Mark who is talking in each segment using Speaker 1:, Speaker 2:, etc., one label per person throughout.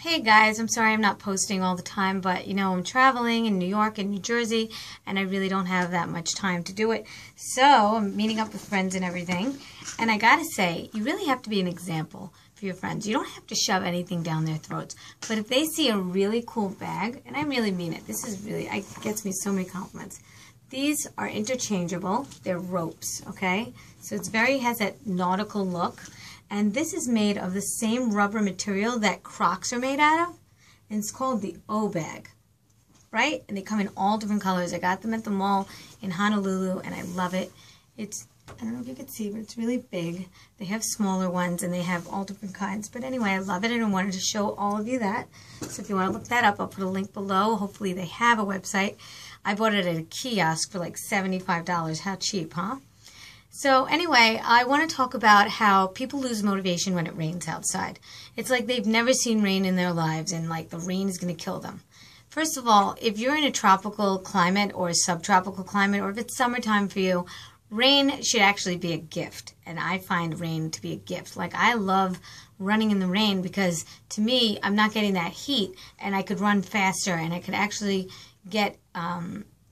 Speaker 1: Hey guys, I'm sorry I'm not posting all the time, but I'm traveling in New York and New Jersey, and I really don't have that much time to do it. So I'm meeting up with friends and everything, and I gotta say, you really have to be an example for your friends. You don't have to shove anything down their throats, but if they see a really cool bag, and I really mean it, this is really, it gets me so many compliments. These are interchangeable. They're ropes, okay? So has that nautical look. And this is made of the same rubber material that Crocs are made out of. And it's called the O bag, right? And they come in all different colors. I got them at the mall in Honolulu, and I love it. I don't know if you can see, but it's really big. They have smaller ones, and they have all different kinds. But anyway, I love it, and I wanted to show all of you that. So if you want to look that up, I'll put a link below. Hopefully they have a website. I bought it at a kiosk for like $75. How cheap, huh? So anyway, I want to talk about how people lose motivation when it rains outside. It's like they've never seen rain in their lives, and like the rain is going to kill them. First of all, if you're in a tropical climate or a subtropical climate, or if it's summertime for you, rain should actually be a gift. And I find rain to be a gift. Like, I love running in the rain because, to me, I'm not getting that heat, and I could run faster, and I could actually get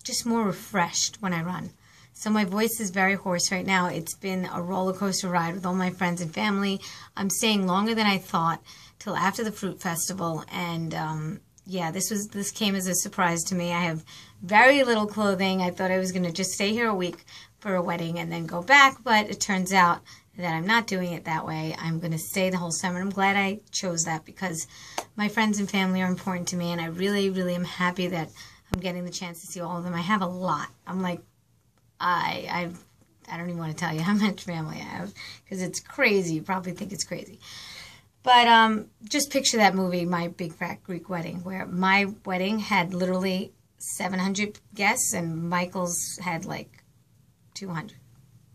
Speaker 1: just more refreshed when I run. So my voice is very hoarse right now. It's been a roller coaster ride with all my friends and family. I'm staying longer than I thought till after the fruit festival. And yeah, this came as a surprise to me. I have very little clothing. I thought I was going to just stay here a week for a wedding and then go back. But it turns out that I'm not doing it that way. I'm going to stay the whole summer. I'm glad I chose that because my friends and family are important to me. And I really, really am happy that I'm getting the chance to see all of them. I have a lot. I'm like, I don't even want to tell you how much family I have because it's crazy. You probably think it's crazy. But just picture that movie, My Big Fat Greek Wedding, where my wedding had literally 700 guests and Michael's had like 200.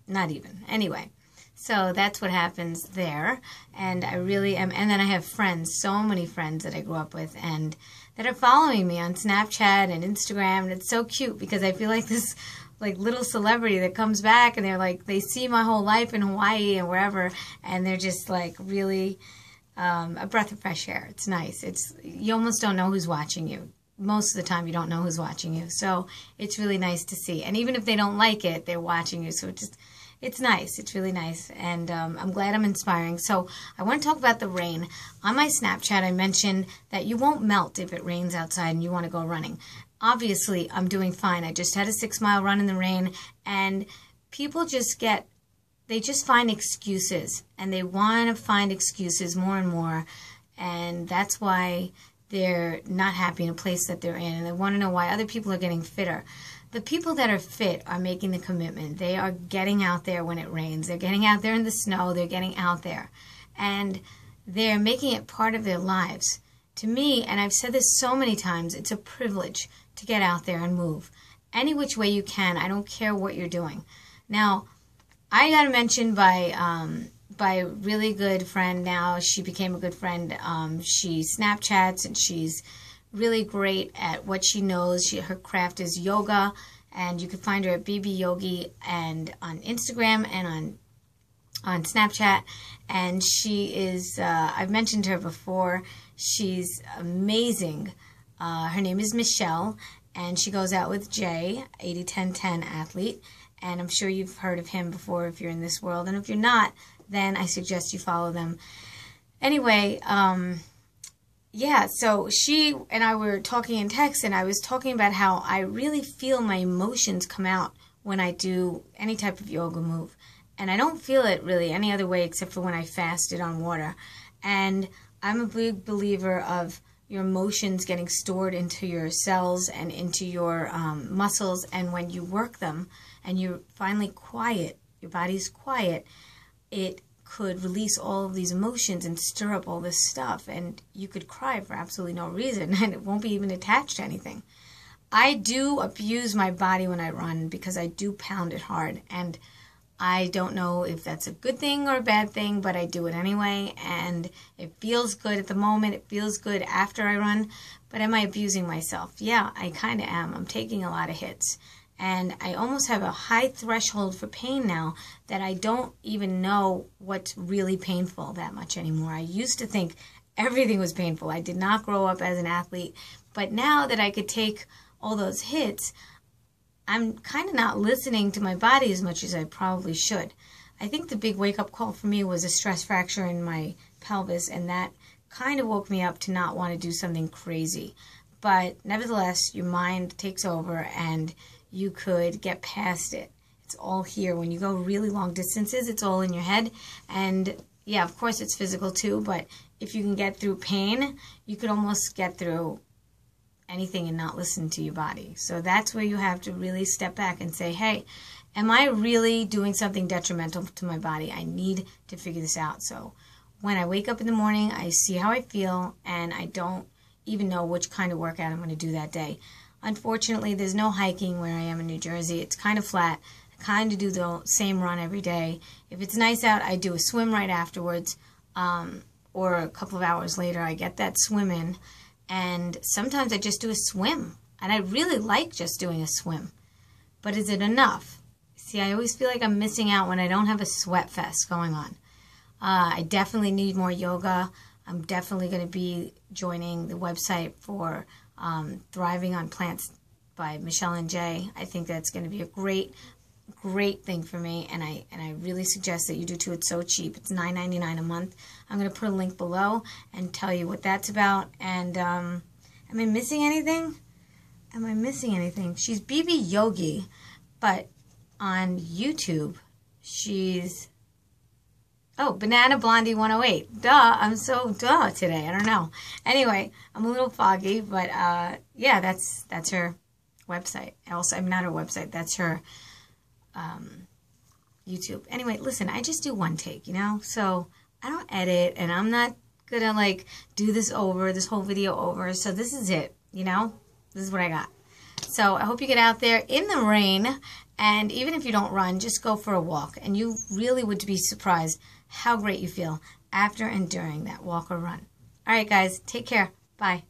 Speaker 1: Not even. Anyway, so that's what happens there. And I really am. And then I have friends, so many friends that I grew up with and that are following me on Snapchat and Instagram. And it's so cute because I feel like this little celebrity that comes back and they're like, they see my whole life in Hawaii and wherever, and they're just like really a breath of fresh air. It's nice. You almost don't know who's watching you. Most of the time you don't know who's watching you. So it's really nice to see. And even if they don't like it, they're watching you. So it's nice. It's really nice. And I'm glad I'm inspiring. So I want to talk about the rain. On my Snapchat, I mentioned that you won't melt if it rains outside and you want to go running. Obviously, I'm doing fine. I just had a 6-mile run in the rain, and people they just find excuses, and they want to find excuses more and more, and that's why they're not happy in a place that they're in, and they want to know why other people are getting fitter. The people that are fit are making the commitment. They are getting out there when it rains. They're getting out there in the snow. They're getting out there, and they're making it part of their lives. To me, and I've said this so many times, it's a privilege to get out there and move any which way you can. I don't care what you're doing. Now, I got mentioned by a really good friend. Now she became a good friend. She Snapchats and she's really great at what she knows. Her craft is yoga, and you can find her at BB Yogi and on Instagram and on Snapchat. And she is, I've mentioned her before. She's amazing. Her name is Michelle, and she goes out with Jay, 80-10-10 athlete, and I'm sure you've heard of him before if you're in this world, and if you're not, then I suggest you follow them. Anyway, yeah, so she and I were talking in text, and I was talking about how I really feel my emotions come out when I do any type of yoga move, and I don't feel it really any other way except for when I fasted on water. And I'm a big believer of your emotions getting stored into your cells and into your muscles, and when you work them and you're finally quiet, your body's quiet, it could release all of these emotions and stir up all this stuff, and you could cry for absolutely no reason, and it won't be even attached to anything. I do abuse my body when I run because I do pound it hard, and I don't know if that's a good thing or a bad thing, but I do it anyway, and it feels good at the moment. It feels good after I run, but am I abusing myself? Yeah, I kind of am. I'm taking a lot of hits, and I almost have a high threshold for pain now that I don't even know what's really painful that much anymore. I used to think Everything was painful. I did not grow up as an athlete. But now that I could take all those hits, I'm kind of not listening to my body as much as I probably should. I think the big wake-up call for me was a stress fracture in my pelvis, and that kind of woke me up to not want to do something crazy. But nevertheless, your mind takes over and you could get past it. It's all here. When you go really long distances, it's all in your head. And yeah, of course it's physical too, but if you can get through pain, you could almost get through anything and not listen to your body. So that's where you have to really step back and say, hey, am I really doing something detrimental to my body? I need to figure this out. So when I wake up in the morning, I see how I feel, and I don't even know which kind of workout I'm going to do that day. Unfortunately, there's no hiking where I am in New Jersey. It's kind of flat. I kind of do the same run every day. If it's nice out, I do a swim right afterwards, or a couple of hours later, I get that swim in. And sometimes I just do a swim. And I really like just doing a swim. But is it enough? See, I always feel like I'm missing out when I don't have a sweat fest going on. I definitely need more yoga. I'm definitely going to be joining the website for Thriving on Plants by Michelle and Jay. I think that's going to be a great thing for me, and I really suggest that you do too. It's so cheap. It's $9.99 a month. I'm going to put a link below and tell you what that's about. And am I missing anything? Am I missing anything? She's BB Yogi, but on YouTube, she's Banana Blondie 108. Duh, I'm so duh today. I don't know. Anyway, I'm a little foggy, but yeah, that's her website. Also, I'm not her website. That's her YouTube. Anyway, listen, I just do one take, you know? So I don't edit, and I'm not gonna like do this whole video over. So this is it, you know? This is what I got. So I hope you get out there in the rain, and even if you don't run, just go for a walk, and you really would be surprised how great you feel after and during that walk or run. All right, guys, take care. Bye.